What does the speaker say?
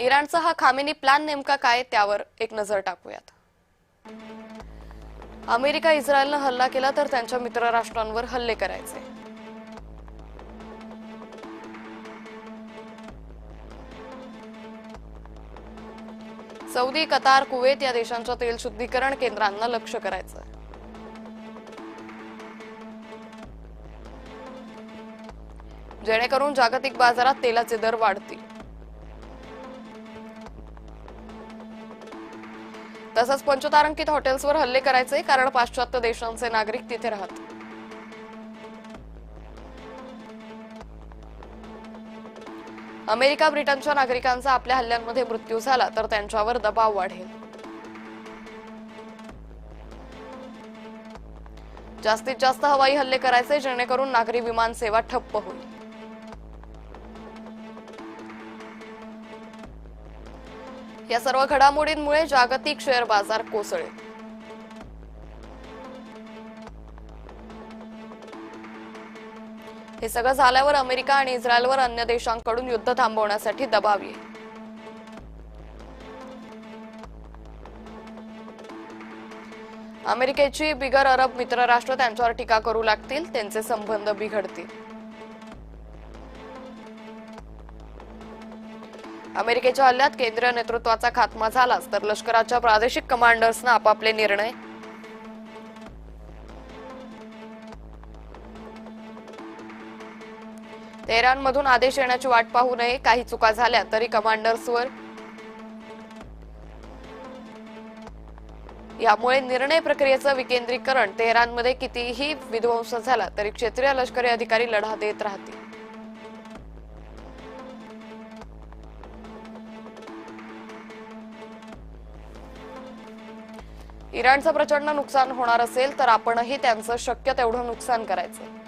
इराणचा हा Khamenei plan नेमका काय त्यावर एक नजर टाकूयात। अमेरिका इस्रायलनं हल्ला केला तर त्यांच्या मित्र राष्ट्रांवर हल्ले करायचे। सौदी, कतार, कुवेत या देशांच्या तेल शुद्धीकरण केंद्रांना लक्ष्य करायचं। जेणेकरून जागतिक बाजारात तेलाचे दर वाढतील। तसंच पंचतारांकित हॉटेल्सवर हल्ले करायचे, कारण पाश्चात्य देशांचे नागरिक तिथे राहतात। अमेरिका, ब्रिटनच्या नागरिकांचा आपल्या हल्ल्यांमध्ये मृत्यू झाला तर त्यांच्यावर दबाव वाढेल। जास्तीत जास्त हवाई हल्ले करायचे, जेणेकरून नागरी विमान सेवा ठप्प होईल। या सर्व घडामोडींमुळे जागतिक शेअर बाजार कोसळेल। हे सगळं झाल्यावर अमेरिका आणि इस्रायलवर अन्य देशांकडून युद्ध थांबवण्यासाठी दबाव येईल। अमेरिकेची बिगर अरब मित्र राष्ट्र त्यांच्यावर टीका करू लागतील, त्यांचे संबंध बिघडतील। अमेरिकेच्या हल्ल्यात केंद्रीय नेतृत्वाचा खात्मा झालाच तर लष्कराच्या प्रादेशिक कमांडर्सना आपापले निर्णय तेहरानमधून आदेश येण्याची वाट पाहू नये। काही चुका झाल्या तरी कमांडर्सवर यामुळे निर्णय प्रक्रियेचं विकेंद्रीकरण तेहरानमध्ये कितीही विध्वंस झाला तरी क्षेत्रीय लष्करी अधिकारी लढा देत राहतील। इराणचं प्रचंड नुकसान होणार असेल तर आपणही त्यांचं शक्य तेवढं नुकसान करायचं।